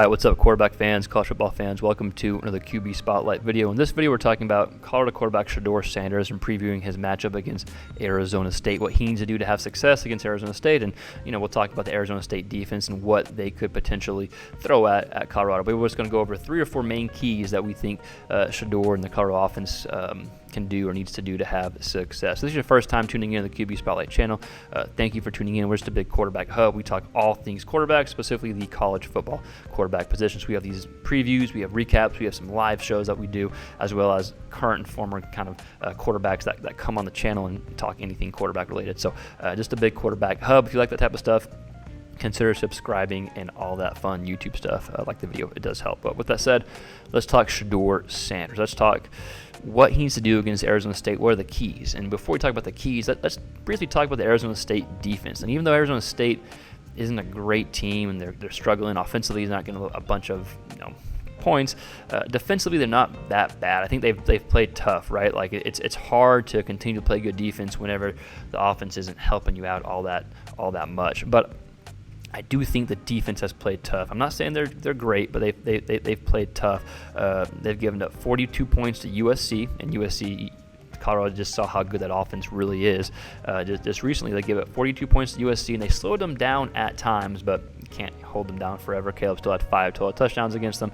All right, what's up, quarterback fans, college football fans? Welcome to another QB Spotlight video. In this video, we're talking about Colorado quarterback Shedeur Sanders and previewing his matchup against Arizona State, what he needs to do to have success against Arizona State, and we'll talk about the Arizona State defense and what they could potentially throw at Colorado. But we're just going to go over 3 or 4 main keys that we think Shedeur and the Colorado offense can do or needs to do to have success. So this is your first time tuning in to the QB Spotlight channel. Thank you for tuning in. We're just a big quarterback hub. We talk all things quarterback, specifically the college football quarterback positions. We have these previews, we have recaps, we have some live shows that we do, as well as current and former kind of quarterbacks that come on the channel and talk anything quarterback related. So just a big quarterback hub. If you like that type of stuff, consider subscribing and all that fun YouTube stuff. Like the video, it does help. But with that said, let's talk Shedeur Sanders. Let's talk what he needs to do against Arizona State. What are the keys? And before we talk about the keys, let's briefly talk about the Arizona State defense. And even though Arizona State isn't a great team and they're struggling offensively, he's not getting a bunch of points. Defensively, they're not that bad. I think they've played tough, right? Like it's hard to continue to play good defense whenever the offense isn't helping you out all that much. But I do think the defense has played tough. I'm not saying they're great, but they've played tough. They've given up 42 points to USC, and USC, Colorado just saw how good that offense really is. Just recently, they gave up 42 points to USC, and they slowed them down at times, but you can't hold them down forever. Caleb still had 5 total touchdowns against them.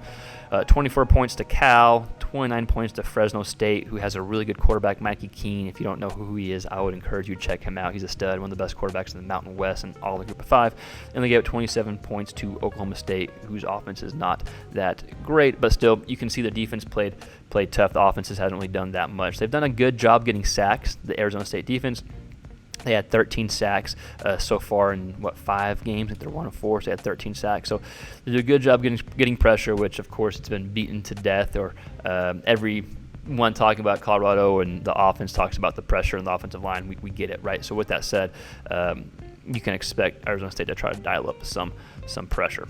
24 points to Cal, 29 points to Fresno State, who has a really good quarterback, Mikey Keene. If you don't know who he is, I would encourage you to check him out. He's a stud, one of the best quarterbacks in the Mountain West and all the Group of 5. And they gave up 27 points to Oklahoma State, whose offense is not that great, but still, you can see the defense played tough. The offense hasn't really done that much. They've done a good job getting sacks, the Arizona State defense. They had 13 sacks so far in 5 games? I think they're 1-4, so they had 13 sacks. So they do a good job getting pressure, which of course it's been beaten to death. Or everyone talking about Colorado and the offense talks about the pressure and the offensive line. We get it, right? So with that said, you can expect Arizona State to try to dial up some pressure.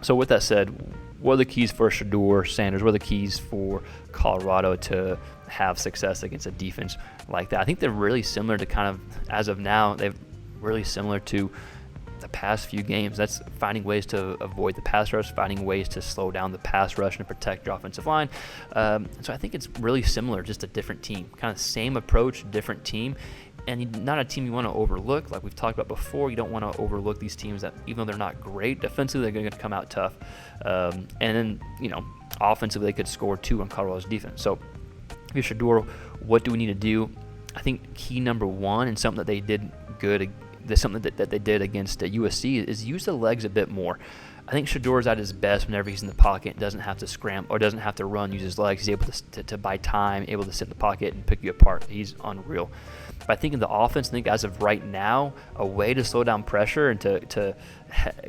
So with that said, what are the keys for Shedeur Sanders? What are the keys for Colorado to have success against a defense like that? I think they're really similar to as of now, they're really similar to the past few games. That's finding ways to avoid the pass rush, finding ways to slow down the pass rush and protect your offensive line. So I think it's really similar, just a different team. Kind of same approach, different team. And not a team you want to overlook. Like we've talked about before, you don't want to overlook these teams that, even though they're not great defensively, they're going to come out tough. And then, offensively, they could score 2 on Colorado's defense. So, if you're Shedeur, what do we need to do? I think key number 1, and something that they did good, something that they did against USC, is use the legs a bit more. I think Shedeur's at his best whenever he's in the pocket and doesn't have to scramble or doesn't have to run, use his legs. He's able to buy time, able to sit in the pocket and pick you apart. He's unreal. But I think in the offense, I think as of right now, a way to slow down pressure and to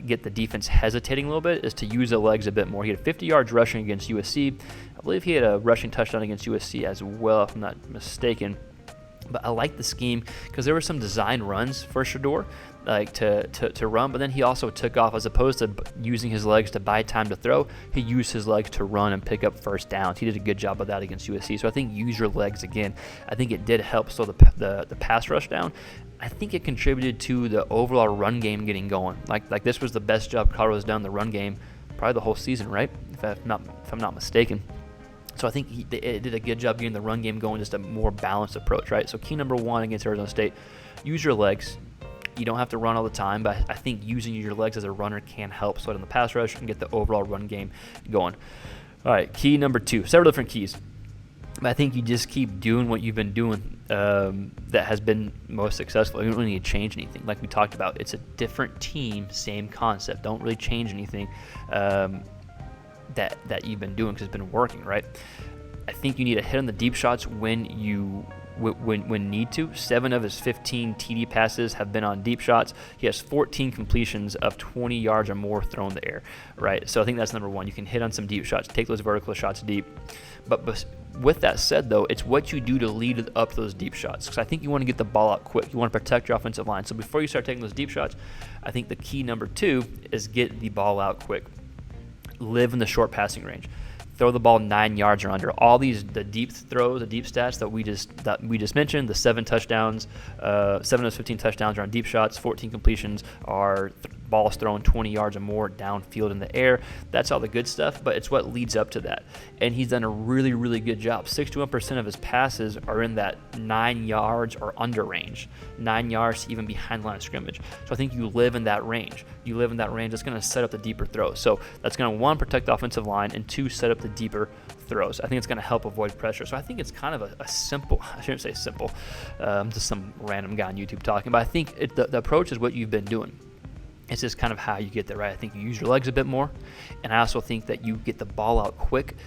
get the defense hesitating a little bit is to use the legs a bit more. He had 50 yards rushing against USC. I believe he had a rushing touchdown against USC as well, if I'm not mistaken. But I like the scheme because there were some design runs for Shedeur, like to run, but then he also took off. As opposed to using his legs to buy time to throw, he used his legs to run and pick up first downs. He did a good job of that against USC. So I think use your legs again. I think it did help slow the pass rush down. I think it contributed to the overall run game getting going. Like this was the best job Colorado's done in the run game probably the whole season, right? If I'm not mistaken. So I think it did a good job getting the run game going, just a more balanced approach, right? So key number 1 against Arizona State, use your legs. You don't have to run all the time, but I think using your legs as a runner can help slow down the pass rush and get the overall run game going. All right, key number 2, several different keys. I think you just keep doing what you've been doing that has been most successful. You don't really need to change anything. Like we talked about, it's a different team, same concept. Don't really change anything that you've been doing because it's been working, right? I think you need to hit on the deep shots when need to. 7 of his 15 TD passes have been on deep shots. He has 14 completions of 20 yards or more thrown in the air, right? So I think that's number 1. You can hit on some deep shots, take those vertical shots deep. But with that said, though, it's what you do to lead up those deep shots. Because I think you want to get the ball out quick. You want to protect your offensive line. So before you start taking those deep shots, I think the key number 2 is get the ball out quick. Live in the short passing range. Throw the ball 9 yards or under. All the deep throws, the deep stats that we just mentioned, the 7 touchdowns, 7 of those 15 touchdowns are on deep shots. 14 completions are balls thrown 20 yards or more downfield in the air. That's all the good stuff, but it's what leads up to that. And he's done a really, really good job. 61% of his passes are in that 9 yards or under range, 9 yards to even behind the line of scrimmage. So I think you live in that range. You live in that range. That's going to set up the deeper throws. So that's going to, one, protect the offensive line, and two, set up the deeper throws. I think it's going to help avoid pressure. So I think it's kind of a simple, I shouldn't say simple, just some random guy on YouTube talking, but I think the approach is what you've been doing. It's just kind of how you get there, right? I think you use your legs a bit more, and I also think that you get the ball out quick,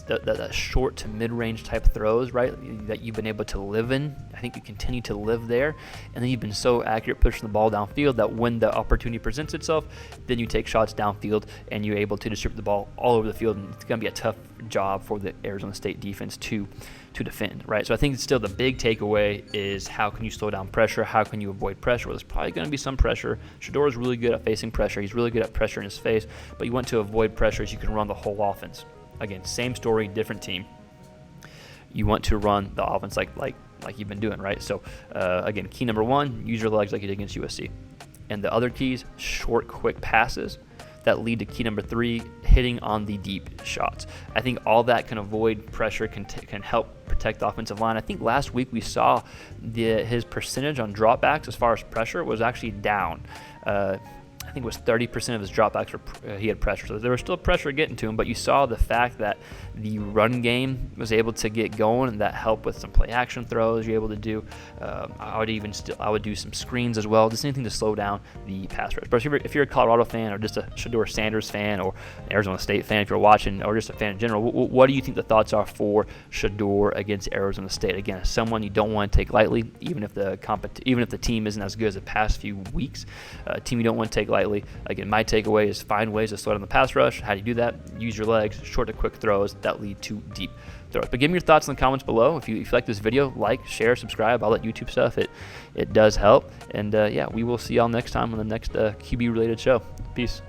the short to mid-range type throws, right, that you've been able to live in. I think you continue to live there, and then you've been so accurate pushing the ball downfield that when the opportunity presents itself, then you take shots downfield, and you're able to distribute the ball all over the field, and it's going to be a tough job for the Arizona State defense to defend, right? So I think still the big takeaway is how can you slow down pressure? How can you avoid pressure? Well, there's probably going to be some pressure. Shedeur is really good at facing pressure. He's really good at pressure in his face, but you want to avoid pressure as you can run the whole offense. Again, same story, different team. You want to run the offense like you've been doing, right? So again, key number one, use your legs like you did against USC. And the other keys, short, quick passes that lead to key number three, hitting on the deep shots. I think all that can avoid pressure, can help protect the offensive line. I think last week we saw his percentage on dropbacks as far as pressure was actually down. I think it was 30% of his dropbacks he had pressure. So there was still pressure getting to him, but you saw the fact that the run game was able to get going, and that helped with some play action throws you're able to do. I would do some screens as well, just anything to slow down the pass rush. But if you're a Colorado fan or just a Shedeur Sanders fan or an Arizona State fan, if you're watching, or just a fan in general, what do you think the thoughts are for Shedeur against Arizona State? Again, someone you don't want to take lightly, even if the team isn't as good as the past few weeks. A team you don't want to take lightly. Again, my takeaway is find ways to slow down the pass rush. How do you do that? Use your legs, short to quick throws that lead to deep throws. But give me your thoughts in the comments below. If you like this video, like, share, subscribe, all that YouTube stuff. It does help. And yeah, we will see y'all next time on the next QB related show. Peace.